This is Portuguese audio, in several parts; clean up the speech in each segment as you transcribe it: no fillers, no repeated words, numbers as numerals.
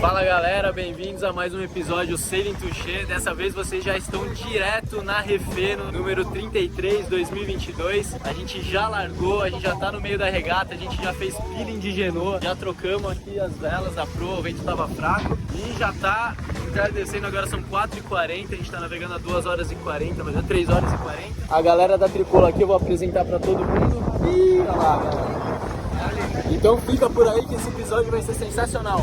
Fala galera, bem-vindos a mais um episódio Sailing Touché. Dessa vez vocês já estão direto na Refeno, número 33, 2022. A gente já largou, a gente já tá no meio da regata, a gente já fez peeling de genoa, já trocamos aqui as velas da proa, o vento tava fraco e já tá entardecendo, agora são 4h40, a gente tá navegando a 2h40, mas é 3h40. A galera da Tricola aqui eu vou apresentar pra todo mundo. Ih, olha lá, galera. Então fica por aí que esse episódio vai ser sensacional.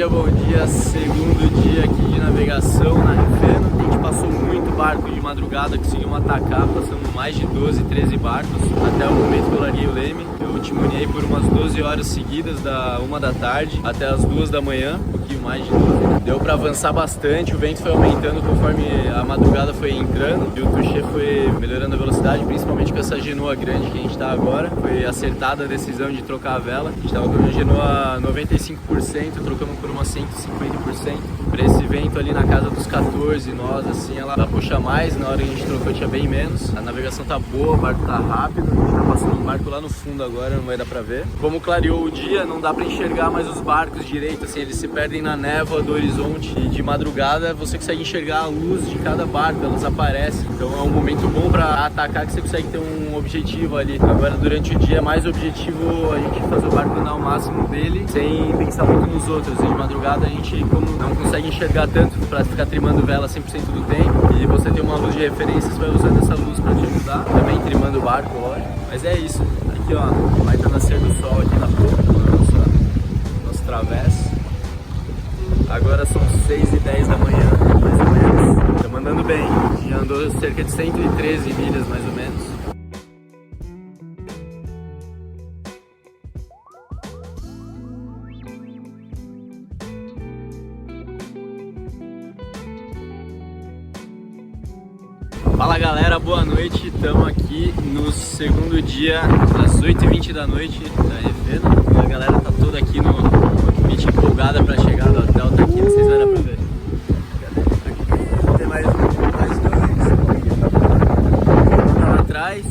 Bom dia, segundo dia aqui de navegação na Refeno. A gente passou muito barco de madrugada, conseguimos atacar, passamos mais de 12, 13 barcos até o momento que eu larguei o leme. Eu timoneei por umas 12 horas seguidas, da 1 da tarde até as 2 da manhã, um pouquinho mais de 12. Deu pra avançar bastante, o vento foi aumentando conforme a madrugada foi entrando e o touché foi melhorando a velocidade, principalmente com essa genoa grande que a gente tá agora. Foi acertada a decisão de trocar a vela. A gente tava com uma genoa 95%, trocamos por uma 150%. Pra esse vento ali na casa dos 14 nós, assim, ela puxa mais. Na hora que a gente trocou tinha bem menos. A navegação tá boa, o barco tá rápido. A gente tá passando um barco lá no fundo agora, não vai dar pra ver. Como clareou o dia, não dá pra enxergar mais os barcos direito, assim, eles se perdem na névoa do horizonte. E de madrugada você consegue enxergar a luz de cada barco, elas aparecem. Então é um momento bom pra atacar, que você consegue ter um objetivo ali. Agora durante o dia é mais objetivo a gente fazer o barco andar o máximo dele, sem pensar muito nos outros. E de madrugada a gente, como não consegue enxergar tanto pra ficar trimando vela 100% do tempo, e você tem uma luz de referência, você vai usando essa luz pra te ajudar, também trimando o barco, lógico. Mas é isso, aqui ó, vai estar nascer do sol aqui na proa, nosso travesso. Agora são 6h10 da manhã, mais ou menos. Estamos andando bem, já andou cerca de 113 milhas mais ou menos. Fala galera, boa noite, estamos aqui no segundo dia, às 8h20 da noite da Refeno. E a galera tá toda aqui no beach empolgada pra chegar do hotel, tá aqui, não sei se vai dar pra ver. Tem mais dois. Tá lá atrás.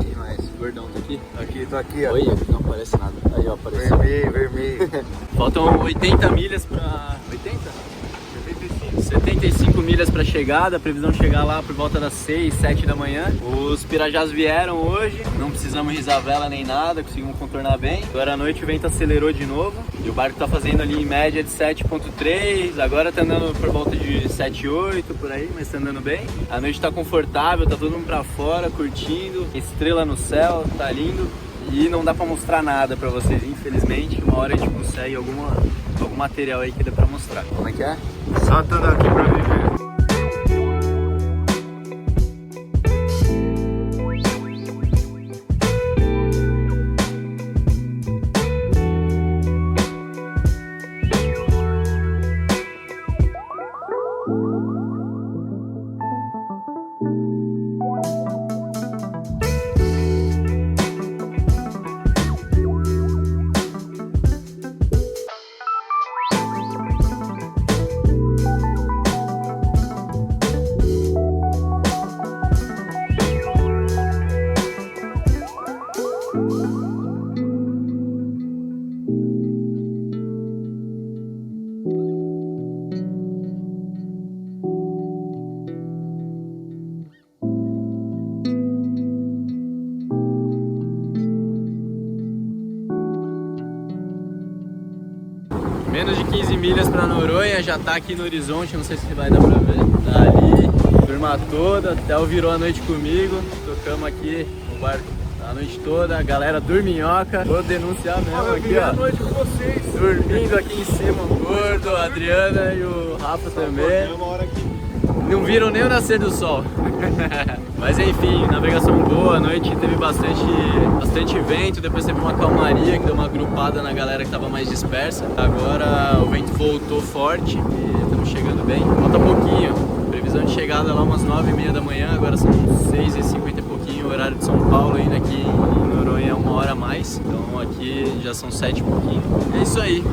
Quem mais? O gordão tá aqui? Aqui, tô aqui, ó. Oi, não aparece nada. Aí ó, apareceu. Vermelho. Faltam 80 milhas pra... 80? 75 milhas para chegada, a previsão de chegar lá por volta das 6, 7 da manhã. Os pirajás vieram hoje, não precisamos risar vela nem nada, conseguimos contornar bem. Agora à noite o vento acelerou de novo e o barco tá fazendo ali em média de 7.3, agora tá andando por volta de 7.8 por aí, mas tá andando bem. A noite tá confortável, tá todo mundo pra fora, curtindo, estrela no céu, tá lindo. E não dá pra mostrar nada pra vocês, infelizmente. Uma hora a gente consegue algum material aí que dá pra mostrar. Como é que é? Só tudo aqui pra viver. Menos de 15 milhas para Noronha, já tá aqui no horizonte, não sei se vai dar pra ver. Tá ali, turma toda, o Theo virou a noite comigo, tocamos aqui no barco a noite toda, a galera dorminhoca. Vou denunciar mesmo aqui, ó. A noite com vocês. Dormindo aqui em cima, o Gordo, a Adriana e o Rafa também. Não viram nem o nascer do sol. Mas enfim, navegação boa, a noite teve bastante vento, depois teve uma calmaria que deu uma agrupada na galera que estava mais dispersa. Agora o vento voltou forte e estamos chegando bem. Falta pouquinho, previsão de chegada lá umas 9h30 da manhã, agora são 6h50 e pouquinho, horário horário de São Paulo ainda, aqui em Noronha é 1 hora a mais, então aqui já são 7 e pouquinho. É isso aí.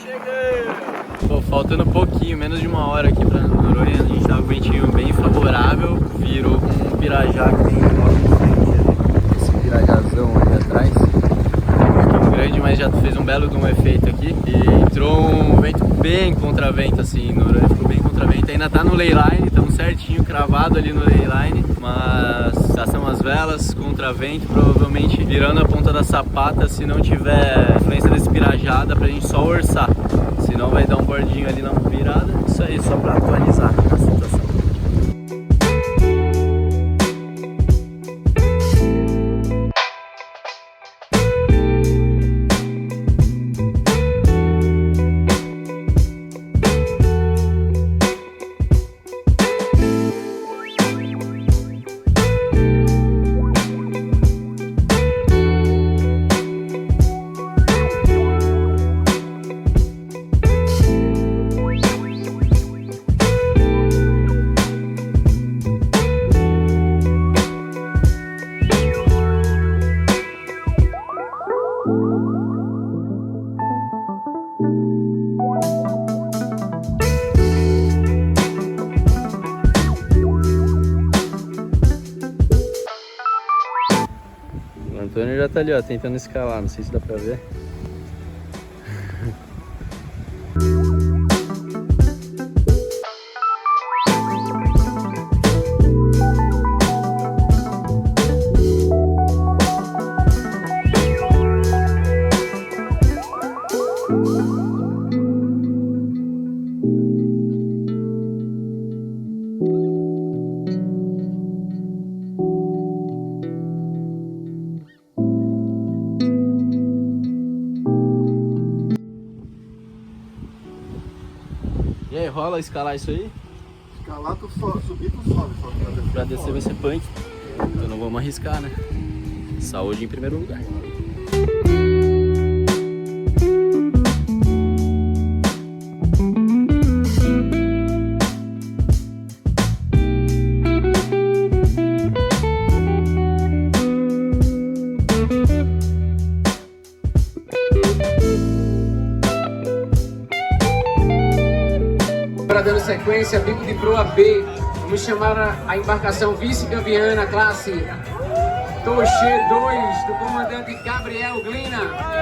Cheguei! Pô, faltando pouquinho, menos de 1 hora aqui pra Noronha, a gente tava com um ventinho bem favorável, virou um pirajá que tem logo em frente, esse pirajazão ali atrás. Muito grande, mas já fez um belo de um efeito aqui. E entrou um vento bem contravento assim, Noronha ficou bem contravento. Ainda tá no leyline, estamos certinho, cravado ali no leyline, mas já são as velas, contravento, provavelmente virando a ponta da sapata se não tiver influência desse pirajá, dá pra gente só orçar. Senão vai dar um bordinho ali na virada. Isso aí, só pra atualizar a situação. O Antônio já tá ali, ó, tentando escalar, não sei se dá pra ver. E aí, rola escalar isso aí? Escalar, tu subir, tu sobe. Só que Pra descer vai ser punk. Então não vamos arriscar, né? Saúde em primeiro lugar. Dando sequência, bico de proa B, vamos chamar a embarcação vice-campeã na classe Toche 2 do comandante Gabriel Glina.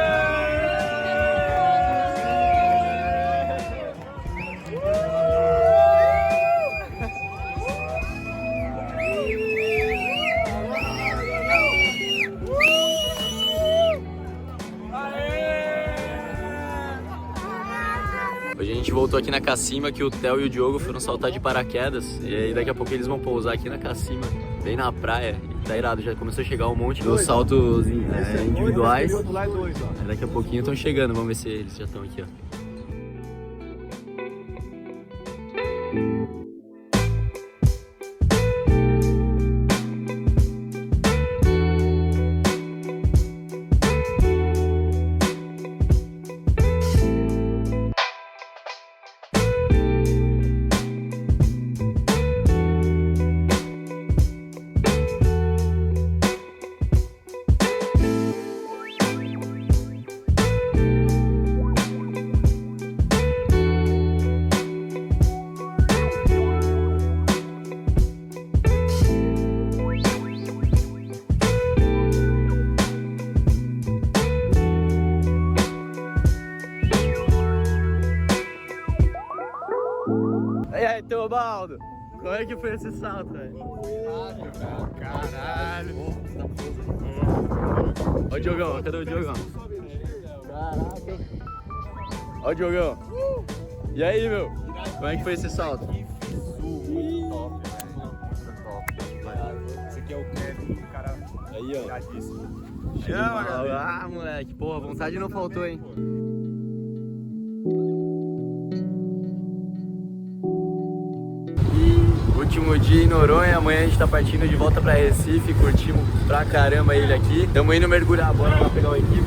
Hoje a gente voltou aqui na Cacima, que o Theo e o Diogo foram saltar de paraquedas. E aí daqui a pouco eles vão pousar aqui na Cacima, bem na praia. E tá irado, já começou a chegar um monte de saltos individuais. Aí daqui a pouquinho estão chegando, vamos ver se eles já estão aqui, ó. E aí, Teobaldo, como é que foi esse salto, velho? Caralho! Ó o Diogão, cadê o Diogão? Caraca! Ó o Diogão! E aí, meu? Como é que foi esse salto? muito top, velho. Esse aqui é o Kevin, cara. Aí, ó. Iradíssimo. Ah, moleque, porra, vontade não faltou, hein? Último dia em Noronha, amanhã a gente tá partindo de volta pra Recife, curtimos pra caramba ele aqui. Tamo indo mergulhar, bora lá pegar o equipe.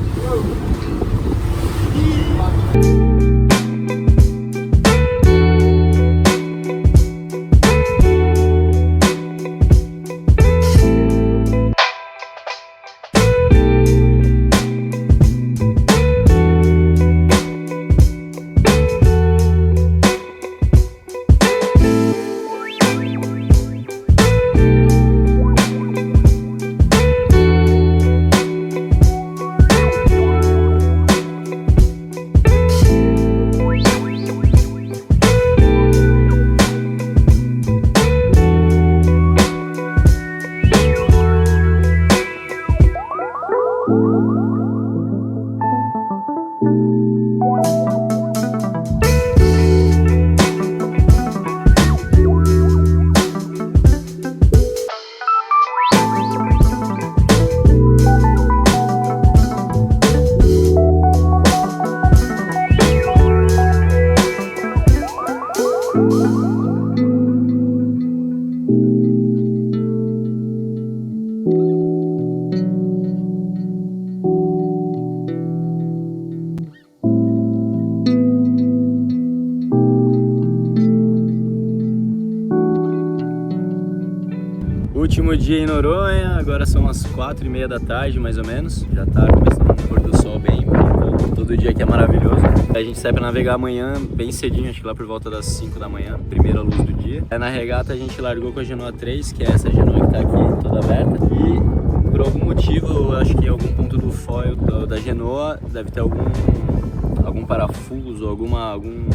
Último dia em Noronha, agora são as 4h30 da tarde, mais ou menos. Já tá começando um pôr do sol bem bonito. Todo dia aqui é maravilhoso. A gente sai pra navegar amanhã, bem cedinho, acho que lá por volta das 5 da manhã, primeira luz do dia. Na regata a gente largou com a Genoa 3, que é essa Genoa que tá aqui, toda aberta. E por algum motivo, eu acho que em algum ponto do foil da Genoa deve ter algum parafuso, algum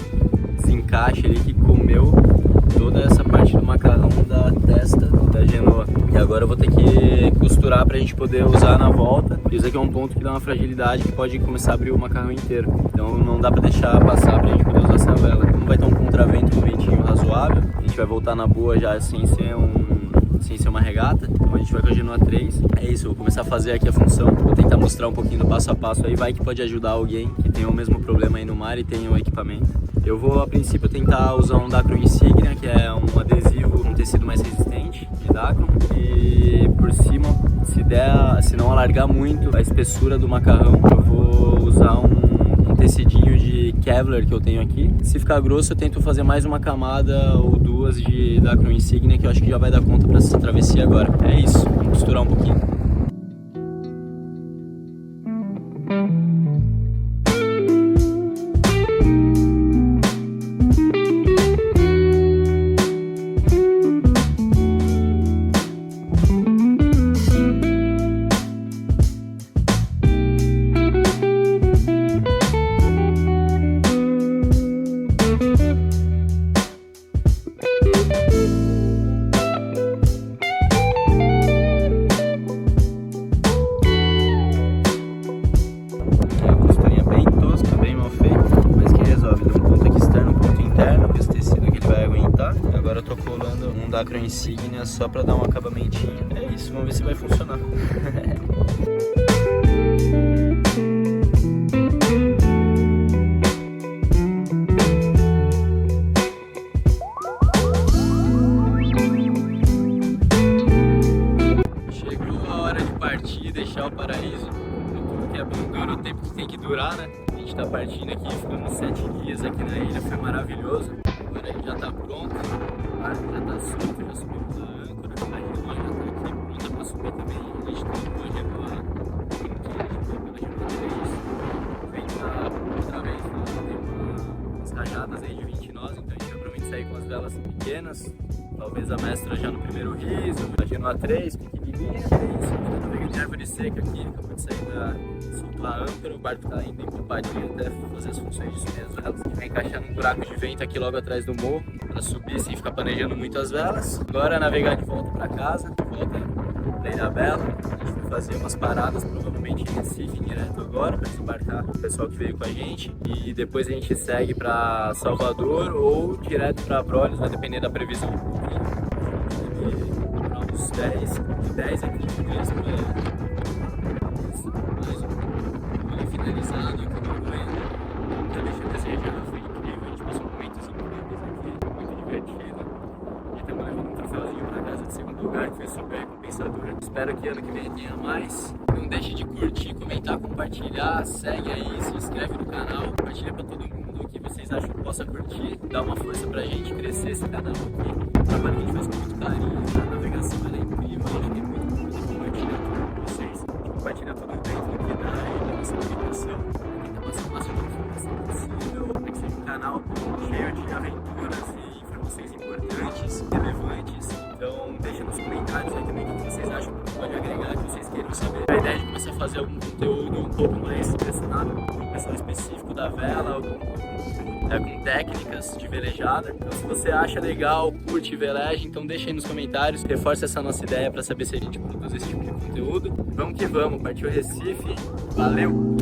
desencaixe ali que comeu toda essa parte do macarrão da testa da Genoa. E agora eu vou ter que costurar pra gente poder usar na volta. Isso aqui é um ponto que dá uma fragilidade que pode começar a abrir o macarrão inteiro. Então não dá pra deixar passar pra gente poder usar essa vela. Como vai ter um contravento, um ventinho razoável, a gente vai voltar na boa já sem ser uma regata. Então a gente vai com a Genoa 3. É isso, eu vou começar a fazer aqui a função. Vou tentar mostrar um pouquinho do passo a passo aí. Vai que pode ajudar alguém que tem o mesmo problema aí no mar e tem o equipamento. Eu vou, a princípio, tentar usar um Dacron Insignia, que é um adesivo com tecido mais resistente de Dacron. E por cima, se não alargar muito a espessura do macarrão, eu vou usar um tecidinho de Kevlar que eu tenho aqui. Se ficar grosso, eu tento fazer mais uma camada ou duas de Dacron Insignia, que eu acho que já vai dar conta para essa travessia agora. É isso, vamos costurar um pouquinho. Agora eu tô colando um Dacron Insignia só pra dar um acabamentinho. É isso, vamos ver se vai funcionar. Chegou a hora de partir e deixar o paraíso. Tudo que é bom dura o tempo que tem que durar, né? A gente tá partindo aqui, ficamos 7 dias aqui na ilha, foi maravilhoso. Agora a gente já tá pronto, o barco já tá solto, já subimos a âncora, a Genoa já tá aqui pronta pra subir também. A gente colocou a Genoa, a Genoa 3, vem outra vez, tem umas rajadas aí de 20 nós, então a gente vai provavelmente sair com as velas pequenas, talvez a mestra já no primeiro riso, a Genoa 3, pequenininha, é isso, a gente tá navegando de árvore seca aqui, acabou de sair soltou a âncora, o barco tá indo empopadinho até fazer as funções de subir as velas. A gente vai encaixar num buraco de vento aqui logo atrás do morro, para subir sem ficar planejando muito as velas. Agora navegar de volta para casa, de volta para Ilha Bela. A gente vai fazer umas paradas, provavelmente em Recife, direto agora, para desembarcar o pessoal que veio com a gente. E depois a gente segue para Salvador ou direto para Abrolhos, vai depender da previsão do pouquinho. Para uns 10 a 15 dias para finalizado aqui no Noronha. Já deixei a desejar, foi incrível, a gente passou momentos incríveis aqui, muito divertido. E estamos levando um troféu Espero que ano que vem tenha mais. Não deixe de curtir, comentar, compartilhar. Segue aí, se inscreve no canal, compartilha pra todo mundo que vocês acham que possa curtir. Dá uma força pra gente crescer esse canal aqui. O trabalho que a gente faz com muito carinho. A navegação ela é incrível, a gente tem muito coisa pra compartilhar com vocês. Compartilhar tudo dentro aqui da nossa navegação. Tenta passar o máximo de informação possível para que seja um canal cheio de aventuras e informações importantes, relevantes. Então deixa nos comentários aí também o que vocês acham que pode agregar, que vocês queiram saber. A ideia é de começar a fazer algum conteúdo um pouco mais direcionado para um pessoal específico da vela, com técnicas de velejada. Então se você acha legal, curte velagem, então deixa aí nos comentários, reforça essa nossa ideia para saber se a gente produz esse tipo de conteúdo. Vamos que vamos, partiu Recife, valeu!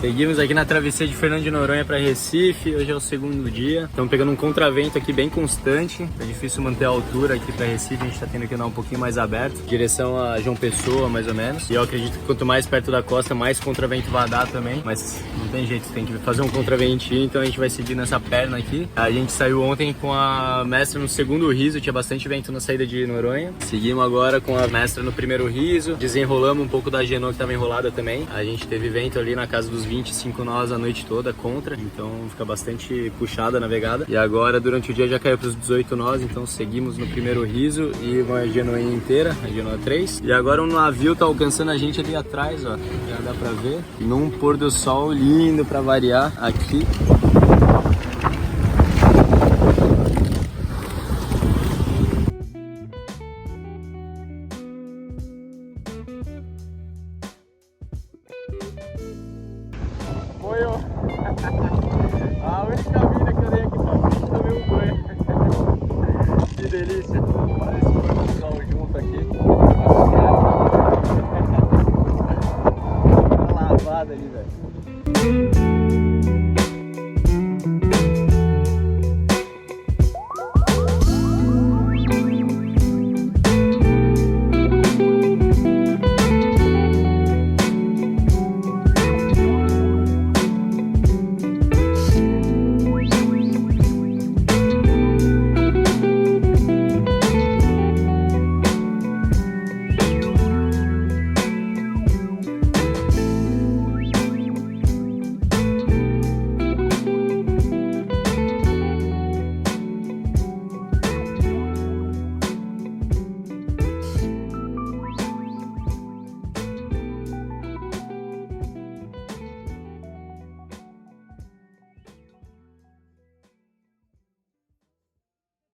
Seguimos aqui na travessia de Fernando de Noronha para Recife, hoje é o segundo dia. Estamos pegando um contravento aqui bem constante, é difícil manter a altura aqui para Recife, a gente está tendo que andar um pouquinho mais aberto, direção a João Pessoa mais ou menos. E eu acredito que quanto mais perto da costa, mais contravento vai dar também, mas não tem jeito, tem que fazer um contraventinho, então a gente vai seguir nessa perna aqui. A gente saiu ontem com a mestra no segundo riso, tinha bastante vento na saída de Noronha. Seguimos agora com a mestra no primeiro riso, desenrolamos um pouco da Genoa que estava enrolada também. A gente teve vento ali na casa dos 25 nós a noite toda contra, então fica bastante puxada a navegada. E agora durante o dia já caiu para os 18 nós, então seguimos no primeiro riso e uma Genoinha inteira, a Genoa 3. E agora um navio tá alcançando a gente ali atrás, ó, já dá para ver, num pôr do sol lindo para variar aqui. Foi a única